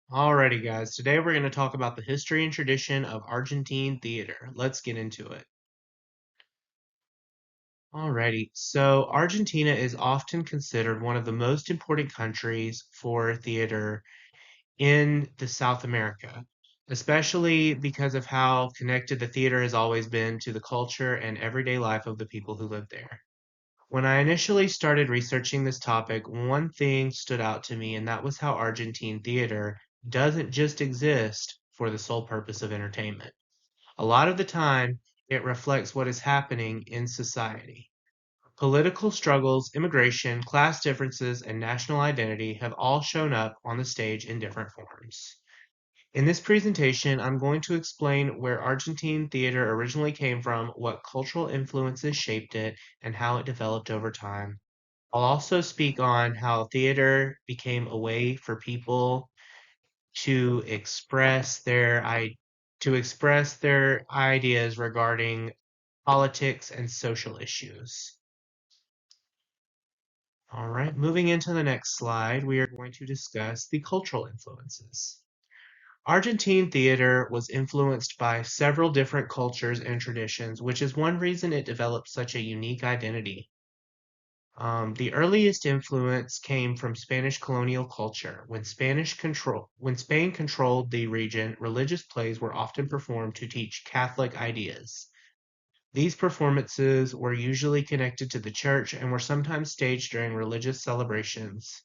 Alrighty, guys. Today we're going to talk about the history and tradition of Argentine theater. Let's get into it. Alrighty. So, Argentina is often considered one of the most important countries for theater in the South America, especially because of how connected the theater has always been to the culture and everyday life of the people who live there. When I initially started researching this topic, one thing stood out to me, and that was how Argentine theater doesn't just exist for the sole purpose of entertainment. A lot of the time, it reflects what is happening in society. Political struggles, immigration, class differences, and national identity have all shown up on the stage in different forms. In this presentation, I'm going to explain where Argentine theater originally came from, what cultural influences shaped it, and how it developed over time. I'll also speak on how theater became a way for people to express their ideas regarding politics and social issues. All right, moving into the next slide, we are going to discuss the cultural influences. Argentine theater was influenced by several different cultures and traditions, which is one reason it developed such a unique identity. The earliest influence came from Spanish colonial culture. When Spain controlled the region, religious plays were often performed to teach Catholic ideas. These performances were usually connected to the church and were sometimes staged during religious celebrations.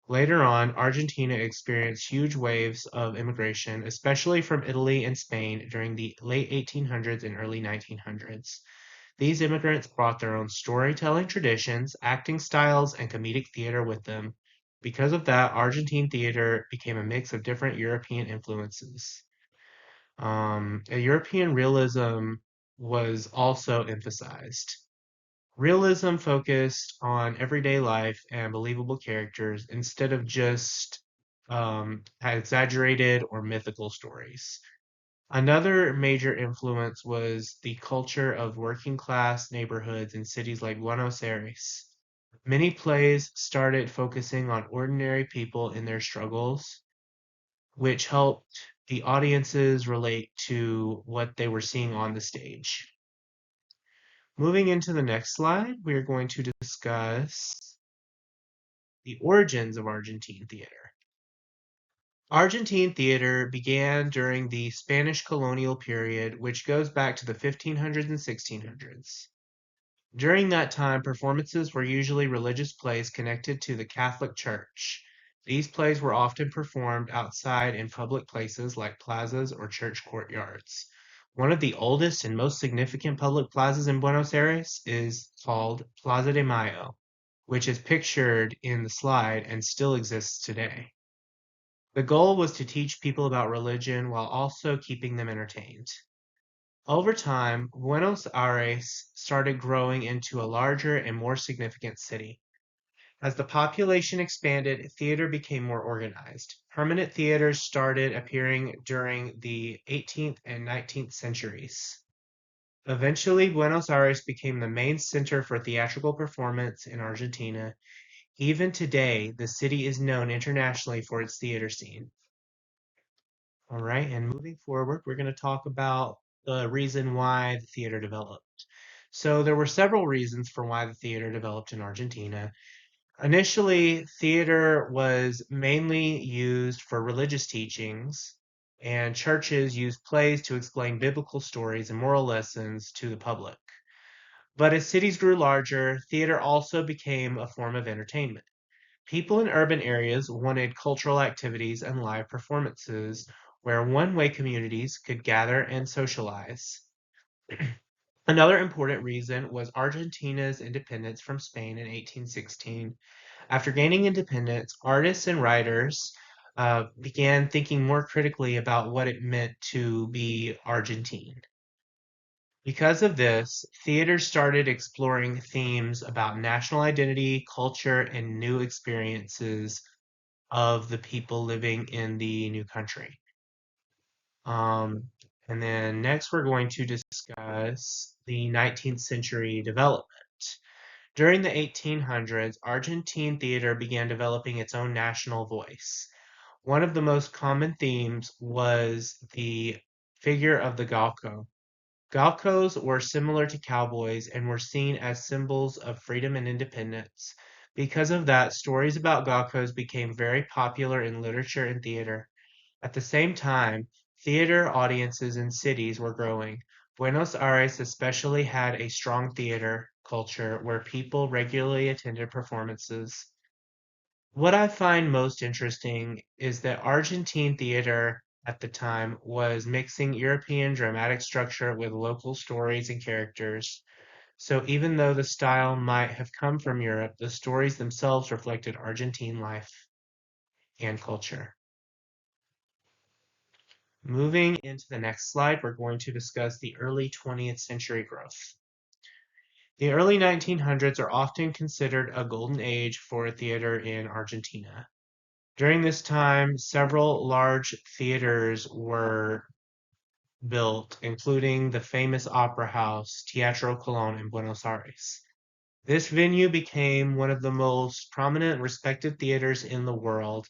Later on, Argentina experienced huge waves of immigration, especially from Italy and Spain during the late 1800s and early 1900s. These immigrants brought their own storytelling traditions, acting styles, and comedic theater with them. Because of that, Argentine theater became a mix of different European influences. A European realism was also emphasized. Realism focused on everyday life and believable characters instead of just exaggerated or mythical stories. Another major influence was the culture of working class neighborhoods in cities like Buenos Aires. Many plays started focusing on ordinary people in their struggles, which helped the audiences relate to what they were seeing on the stage. Moving into the next slide, we are going to discuss the origins of Argentine theater. Argentine theater began during the Spanish colonial period, which goes back to the 1500s and 1600s. During that time, performances were usually religious plays connected to the Catholic Church. These plays were often performed outside in public places like plazas or church courtyards. One of the oldest and most significant public plazas in Buenos Aires is called Plaza de Mayo, which is pictured in the slide and still exists today. The goal was to teach people about religion while also keeping them entertained. Over time, Buenos Aires started growing into a larger and more significant city. As the population expanded, theater became more organized. Permanent theaters started appearing during the 18th and 19th centuries. Eventually, Buenos Aires became the main center for theatrical performance in Argentina. Even today, the city is known internationally for its theater scene. All right, and moving forward, we're going to talk about the reason why the theater developed. So there were several reasons for why the theater developed in Argentina. Initially, theater was mainly used for religious teachings, and churches used plays to explain biblical stories and moral lessons to the public. But as cities grew larger, theater also became a form of entertainment. People in urban areas wanted cultural activities and live performances where one-way communities could gather and socialize. Another important reason was Argentina's independence from Spain in 1816. After gaining independence, artists and writers began thinking more critically about what it meant to be Argentine. Because of this, theater started exploring themes about national identity, culture, and new experiences of the people living in the new country. Um, and then next, we're going to discuss the 19th century development. During the 1800s, Argentine theater began developing its own national voice. One of the most common themes was the figure of the Galco. Galcos were similar to cowboys and were seen as symbols of freedom and independence. Because of that, stories about Galcos became very popular in literature and theater. At the same time, theater audiences in cities were growing. Buenos Aires especially had a strong theater culture where people regularly attended performances. What I find most interesting is that Argentine theater at the time was mixing European dramatic structure with local stories and characters. So even though the style might have come from Europe, the stories themselves reflected Argentine life and culture. Moving into the next slide, we're going to discuss the early 20th century growth. The early 1900s are often considered a golden age for theater in Argentina. During this time, several large theaters were built, including the famous opera house Teatro Colón in Buenos Aires. This venue became one of the most prominent and respected theaters in the world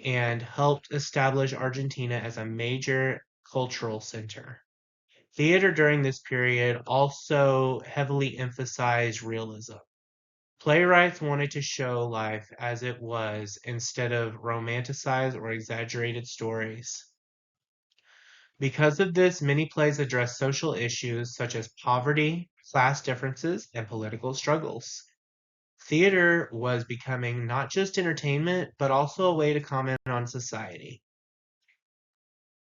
and helped establish Argentina as a major cultural center. Theater during this period also heavily emphasized realism. Playwrights wanted to show life as it was instead of romanticized or exaggerated stories. Because of this, many plays address social issues such as poverty, class differences, and political struggles. Theater was becoming not just entertainment, but also a way to comment on society.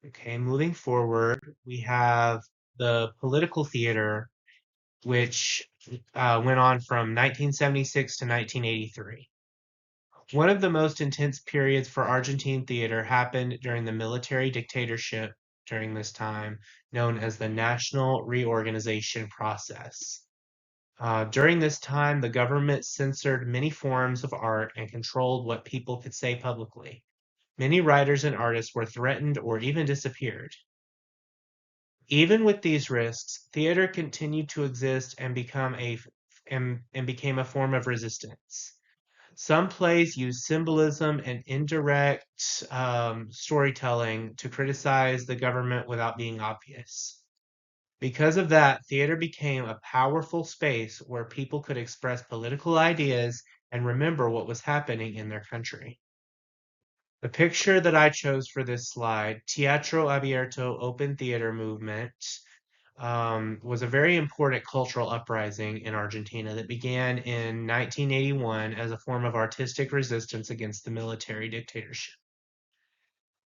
Okay, moving forward, we have the political theater, which went on from 1976 to 1983. One of the most intense periods for Argentine theater happened during the military dictatorship during this time, known as the National Reorganization Process. During this time, the government censored many forms of art and controlled what people could say publicly. Many writers and artists were threatened or even disappeared. Even with these risks, theater continued to exist and became a form of resistance. Some plays use symbolism and indirect storytelling to criticize the government without being obvious. Because of that, theater became a powerful space where people could express political ideas and remember what was happening in their country. The picture that I chose for this slide, Teatro Abierto Open Theater Movement, was a very important cultural uprising in Argentina that began in 1981 as a form of artistic resistance against the military dictatorship.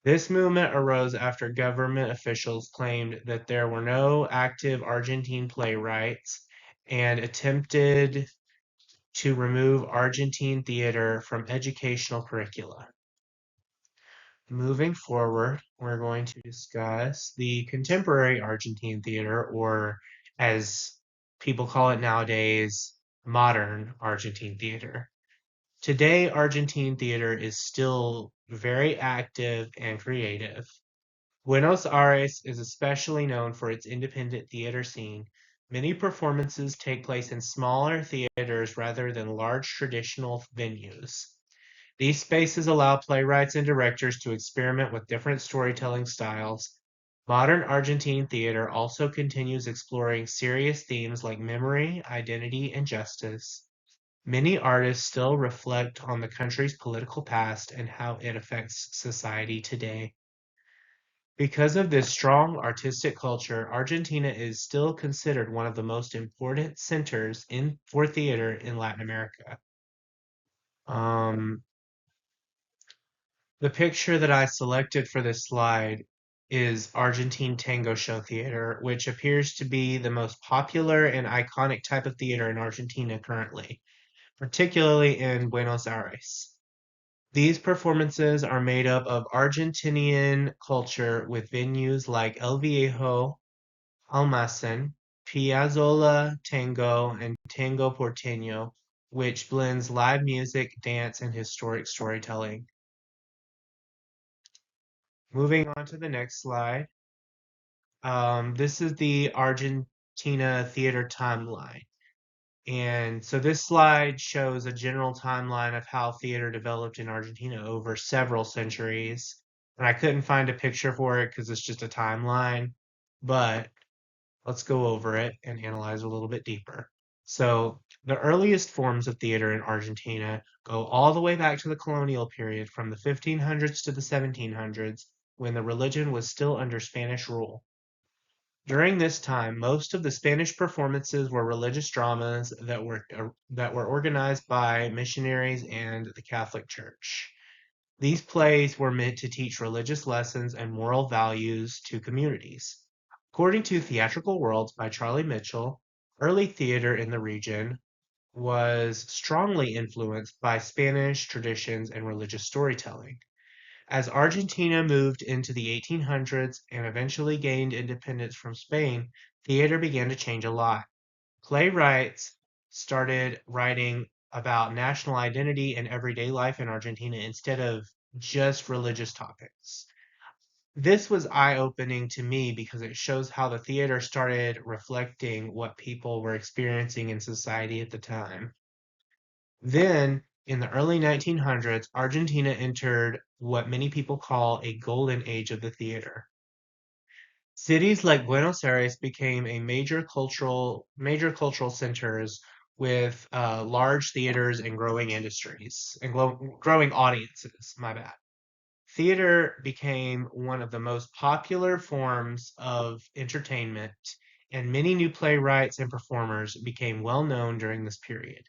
This movement arose after government officials claimed that there were no active Argentine playwrights and attempted to remove Argentine theater from educational curricula. Moving forward, we're going to discuss the contemporary Argentine theater, or as people call it nowadays, modern Argentine theater. Today, Argentine theater is still very active and creative. Buenos Aires is especially known for its independent theater scene. Many performances take place in smaller theaters rather than large traditional venues. These spaces allow playwrights and directors to experiment with different storytelling styles. Modern Argentine theater also continues exploring serious themes like memory, identity, and justice. Many artists still reflect on the country's political past and how it affects society today. Because of this strong artistic culture, Argentina is still considered one of the most important centers for theater in Latin America. Um, the picture that I selected for this slide is Argentine Tango Show Theater, which appears to be the most popular and iconic type of theater in Argentina currently, particularly in Buenos Aires. These performances are made up of Argentinian culture with venues like El Viejo, Almacén, Piazzolla Tango, and Tango Porteño, which blends live music, dance, and historic storytelling. Moving on to the next slide. This is the Argentina theater timeline. And so this slide shows a general timeline of how theater developed in Argentina over several centuries. And I couldn't find a picture for it because it's just a timeline, but let's go over it and analyze a little bit deeper. So the earliest forms of theater in Argentina go all the way back to the colonial period from the 1500s to the 1700s when the religion was still under Spanish rule. During this time, most of the Spanish performances were religious dramas that were organized by missionaries and the Catholic Church. These plays were meant to teach religious lessons and moral values to communities. According to Theatrical Worlds by Charlie Mitchell, early theater in the region was strongly influenced by Spanish traditions and religious storytelling. As Argentina moved into the 1800s and eventually gained independence from Spain, theater began to change a lot. Playwrights started writing about national identity and everyday life in Argentina instead of just religious topics. This was eye-opening to me because it shows how the theater started reflecting what people were experiencing in society at the time. Then, in the early 1900s, Argentina entered what many people call a golden age of the theater. Cities like Buenos Aires became a major cultural centers with large theaters and growing industries and growing audiences. My bad. Theater became one of the most popular forms of entertainment, and many new playwrights and performers became well known during this period.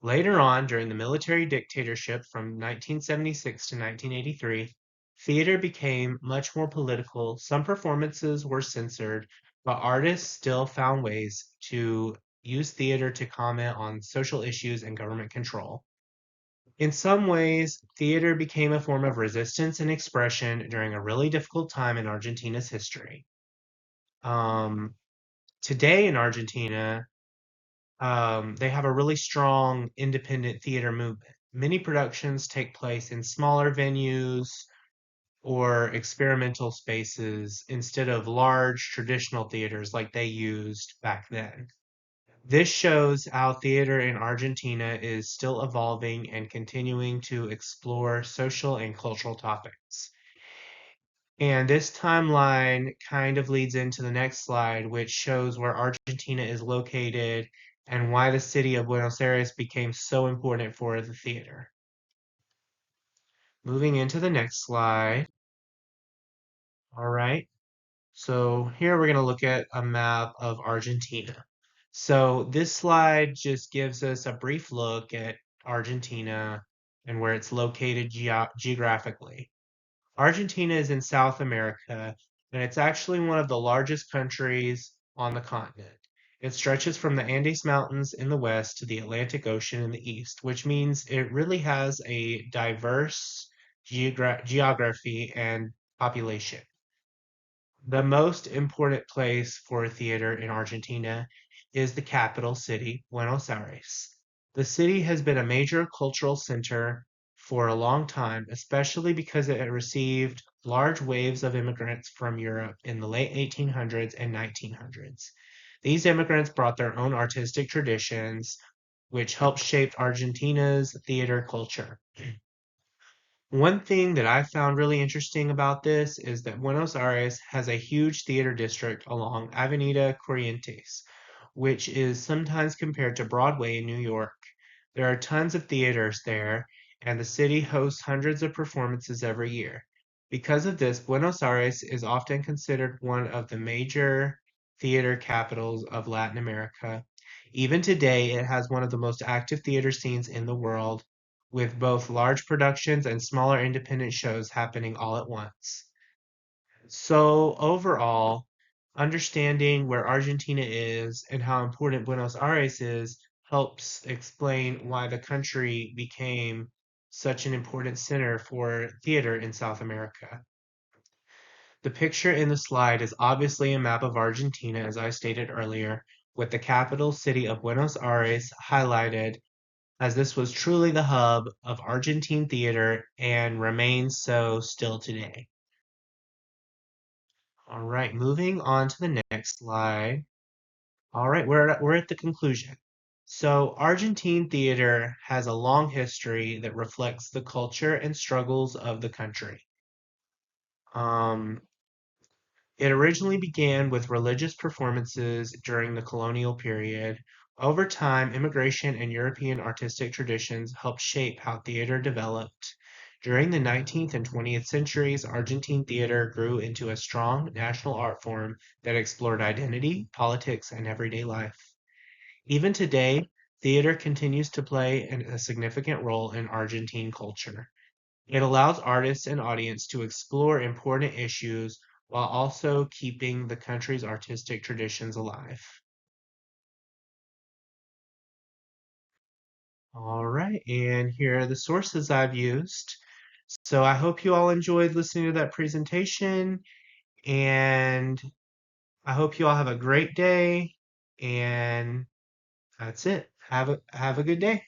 Later on, during the military dictatorship from 1976 to 1983, theater became much more political. Some performances were censored, but artists still found ways to use theater to comment on social issues and government control. In some ways, theater became a form of resistance and expression during a really difficult time in Argentina's history. Um, Today in Argentina, they have a really strong independent theater movement. Many productions take place in smaller venues or experimental spaces instead of large traditional theaters like they used back then. This shows how theater in Argentina is still evolving and continuing to explore social and cultural topics. And this timeline kind of leads into the next slide, which shows where Argentina is located and why the city of Buenos Aires became so important for the theater. Moving into the next slide. All right. So here we're going to look at a map of Argentina. So this slide just gives us a brief look at Argentina and where it's located geographically. Argentina is in South America, and it's actually one of the largest countries on the continent. It stretches from the Andes Mountains in the west to the Atlantic Ocean in the east, which means it really has a diverse geography and population. The most important place for theater in Argentina is the capital city, Buenos Aires. The city has been a major cultural center for a long time, especially because it had received large waves of immigrants from Europe in the late 1800s and 1900s. These immigrants brought their own artistic traditions, which helped shape Argentina's theater culture. One thing that I found really interesting about this is that Buenos Aires has a huge theater district along Avenida Corrientes, which is sometimes compared to Broadway in New York. There are tons of theaters there, and the city hosts hundreds of performances every year. Because of this, Buenos Aires is often considered one of the major theater capitals of Latin America. Even today, it has one of the most active theater scenes in the world, with both large productions and smaller independent shows happening all at once. So, overall, understanding where Argentina is and how important Buenos Aires is helps explain why the country became such an important center for theater in South America. The picture in the slide is obviously a map of Argentina, as I stated earlier, with the capital city of Buenos Aires highlighted, as this was truly the hub of Argentine theater and remains so still today. All right, moving on to the next slide. All right, we're at the conclusion. So, Argentine theater has a long history that reflects the culture and struggles of the country. Um, It originally began with religious performances during the colonial period. Over time, immigration and European artistic traditions helped shape how theater developed. During the 19th and 20th centuries, Argentine theater grew into a strong national art form that explored identity, politics, and everyday life. Even today, theater continues to play a significant role in Argentine culture. It allows artists and audience to explore important issues while also keeping the country's artistic traditions alive. All right, and here are the sources I've used. So I hope you all enjoyed listening to that presentation, and I hope you all have a great day, and that's it. Have a good day.